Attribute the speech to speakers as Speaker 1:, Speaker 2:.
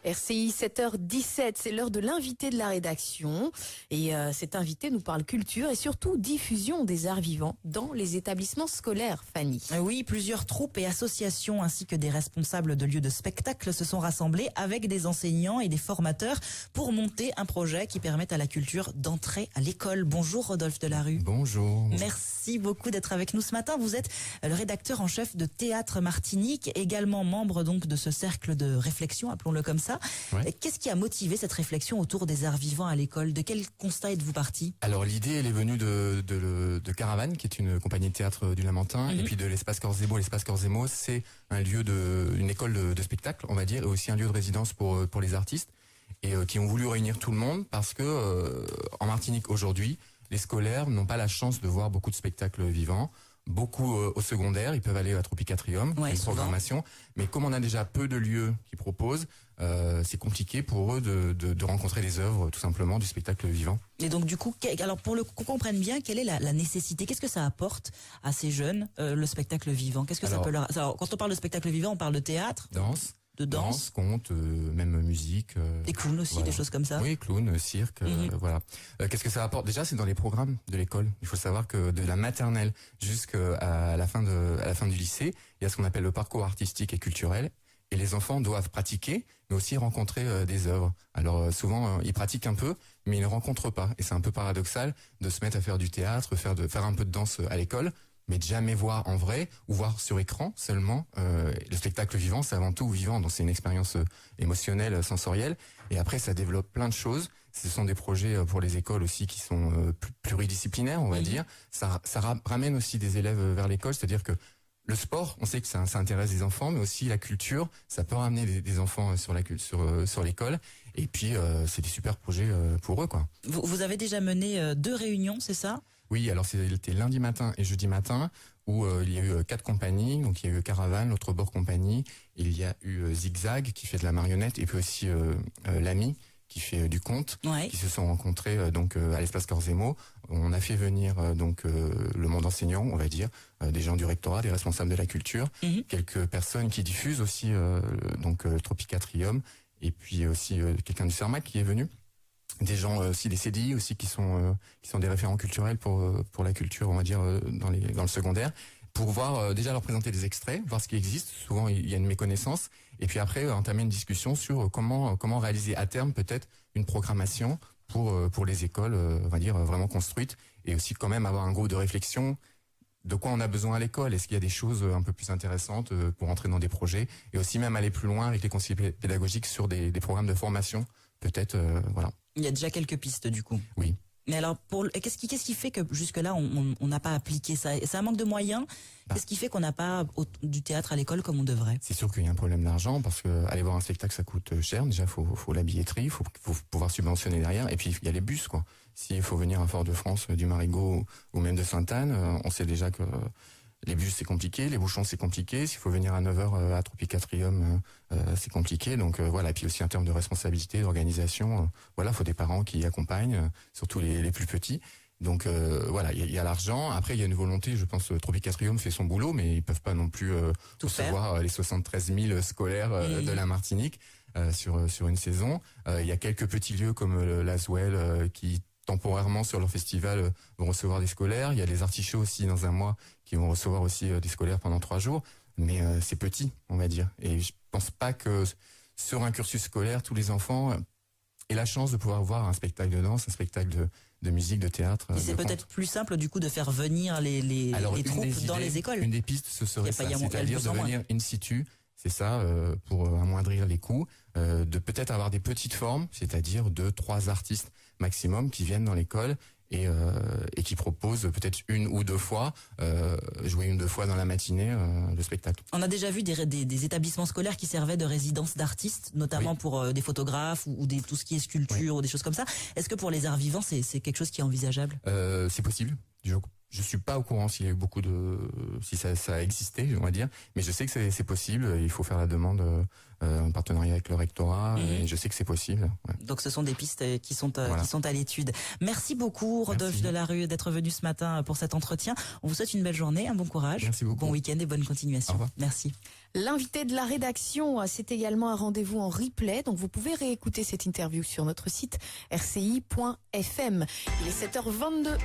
Speaker 1: RCI 7h17, c'est l'heure de l'invité de la rédaction. Et cet invité nous parle culture et surtout diffusion des arts vivants dans les établissements scolaires, Fanny.
Speaker 2: Oui, plusieurs troupes et associations ainsi que des responsables de lieux de spectacle se sont rassemblés avec des enseignants et des formateurs pour monter un projet qui permette à la culture d'entrer à l'école. Bonjour Rodolphe Delarue.
Speaker 3: Bonjour.
Speaker 2: Merci beaucoup d'être avec nous ce matin. Vous êtes le rédacteur en chef de Théâtre Martinique, également membre donc de ce cercle de réflexion, appelons-le comme ça.
Speaker 3: Ouais.
Speaker 2: Qu'est-ce qui a motivé cette réflexion autour des arts vivants à l'école? De quel constat êtes-vous parti?
Speaker 3: Alors l'idée, elle est venue de Caravane, qui est une compagnie de théâtre du Lamentin, et puis de l'Espace Corzemo. L'Espace Corzemo, c'est un lieu une école de spectacle, on va dire, et aussi un lieu de résidence pour les artistes, et qui ont voulu réunir tout le monde parce que en Martinique aujourd'hui, les scolaires n'ont pas la chance de voir beaucoup de spectacles vivants. Beaucoup au secondaire, ils peuvent aller à Tropicatrium, une programmation, mais comme on a déjà peu de lieux qui proposent, c'est compliqué pour eux de rencontrer des œuvres, tout simplement, du spectacle vivant.
Speaker 2: Et donc du coup, alors pour qu'on comprenne bien, quelle est la nécessité? Qu'est-ce que ça apporte à ces jeunes, le spectacle vivant? Qu'est-ce que ça peut leur... Alors, quand on parle de spectacle vivant, on parle de théâtre, de danse,
Speaker 3: conte, même musique.
Speaker 2: des clowns aussi,
Speaker 3: voilà.
Speaker 2: Des choses comme ça.
Speaker 3: Oui, clown, cirque, voilà. Qu'est-ce que ça apporte? Déjà, c'est dans les programmes de l'école. Il faut savoir que de la maternelle jusqu'à la fin du lycée, il y a ce qu'on appelle le parcours artistique et culturel. Et les enfants doivent pratiquer, mais aussi rencontrer des œuvres. Alors souvent, ils pratiquent un peu, mais ils ne rencontrent pas. Et c'est un peu paradoxal de se mettre à faire du théâtre, faire un peu de danse à l'école, mais de jamais voir en vrai ou voir sur écran seulement. Le spectacle vivant, c'est avant tout vivant, donc c'est une expérience émotionnelle, sensorielle. Et après, ça développe plein de choses. Ce sont des projets pour les écoles aussi qui sont pluridisciplinaires, on va dire. Ça ramène aussi des élèves vers l'école, c'est-à-dire que le sport, on sait que ça intéresse les enfants, mais aussi la culture, ça peut ramener des enfants sur l'école. Et puis, c'est des super projets pour eux, quoi.
Speaker 2: Vous avez déjà mené 2 réunions, c'est ça?
Speaker 3: Oui, alors c'était lundi matin et jeudi matin où il y a eu 4 compagnies. Donc il y a eu Caravane, l'autre bord compagnie, il y a eu Zigzag qui fait de la marionnette et puis aussi l'Ami qui fait du conte, qui se sont rencontrés donc à l'Espace Corzemo. On a fait venir le monde enseignant, on va dire, des gens du rectorat, des responsables de la culture, quelques personnes qui diffusent aussi donc Tropicatrium, et puis aussi quelqu'un du CERMAC qui est venu. Des gens aussi, des CDI aussi qui sont des référents culturels pour la culture, on va dire dans le secondaire, pour voir déjà leur présenter des extraits, voir ce qui existe. Souvent il y a une méconnaissance, et puis après entamer une discussion sur comment réaliser à terme peut-être une programmation pour les écoles, on va dire vraiment construite, et aussi quand même avoir un groupe de réflexion. De quoi on a besoin à l'école? Est-ce qu'il y a des choses un peu plus intéressantes pour entrer dans des projets, et aussi même aller plus loin avec les conseillers pédagogiques sur des programmes de formation, peut-être, voilà.
Speaker 2: Il y a déjà quelques pistes du coup.
Speaker 3: Oui.
Speaker 2: Mais alors, qu'est-ce qui fait que jusque-là on n'a pas appliqué ça? C'est un manque de moyens. Qu'est-ce qui fait qu'on n'a pas du théâtre à l'école comme on devrait?
Speaker 3: C'est sûr qu'il y a un problème d'argent, parce que aller voir un spectacle, ça coûte cher. Déjà, faut la billetterie, faut pouvoir subventionner derrière. Et puis il y a les bus, quoi. S'il faut venir à Fort-de-France, du Marigot ou même de Sainte-Anne, on sait déjà que les bus c'est compliqué, les bouchons c'est compliqué. S'il faut venir à 9h à Tropicatrium, c'est compliqué. Donc voilà. Et puis aussi en termes de responsabilité, d'organisation, voilà, faut des parents qui accompagnent, surtout les plus petits. Donc voilà, il y a l'argent. Après, il y a une volonté. Je pense Tropicatrium fait son boulot, mais ils peuvent pas non plus recevoir les 73 000 scolaires de la Martinique sur une saison. Il y a quelques petits lieux comme l'Aswell qui temporairement sur leur festival vont recevoir des scolaires. Il y a les artichauts aussi dans un mois qui vont recevoir aussi des scolaires pendant 3 jours. Mais c'est petit, on va dire. Et je pense pas que sur un cursus scolaire, tous les enfants aient la chance de pouvoir voir un spectacle de danse, un spectacle de musique, de théâtre.
Speaker 2: Et c'est peut-être plus simple du coup de faire venir les troupes dans les écoles.
Speaker 3: Une des pistes, ce serait ça, c'est-à-dire de venir in situ. C'est ça, pour amoindrir les coûts, de peut-être avoir des petites formes, c'est-à-dire 2-3 artistes maximum qui viennent dans l'école et qui proposent peut-être 1 ou 2 fois, jouer 1 ou 2 fois dans la matinée le spectacle.
Speaker 2: On a déjà vu des établissements scolaires qui servaient de résidence d'artistes, notamment pour des photographes ou tout ce qui est sculpture ou des choses comme ça. Est-ce que pour les arts vivants, c'est quelque chose qui est envisageable?
Speaker 3: C'est possible. Je suis pas au courant s'il y a eu si ça a existé, on va dire, mais je sais que c'est possible. Il faut faire la demande en partenariat avec le rectorat, et je sais que c'est possible. Ouais.
Speaker 2: Donc ce sont des pistes qui sont
Speaker 3: Voilà.
Speaker 2: à l'étude. Merci beaucoup Rodolphe
Speaker 3: Merci.
Speaker 2: Delarue d'être venu ce matin pour cet entretien. On vous souhaite une belle journée, un bon courage,
Speaker 3: Merci beaucoup.
Speaker 2: bon week-end et bonne
Speaker 3: Au
Speaker 2: continuation.
Speaker 3: revoir.
Speaker 2: Merci.
Speaker 1: L'invité de la rédaction, c'est également un rendez-vous en replay, donc vous pouvez réécouter cette interview sur notre site rci.fm. Il est 7h22.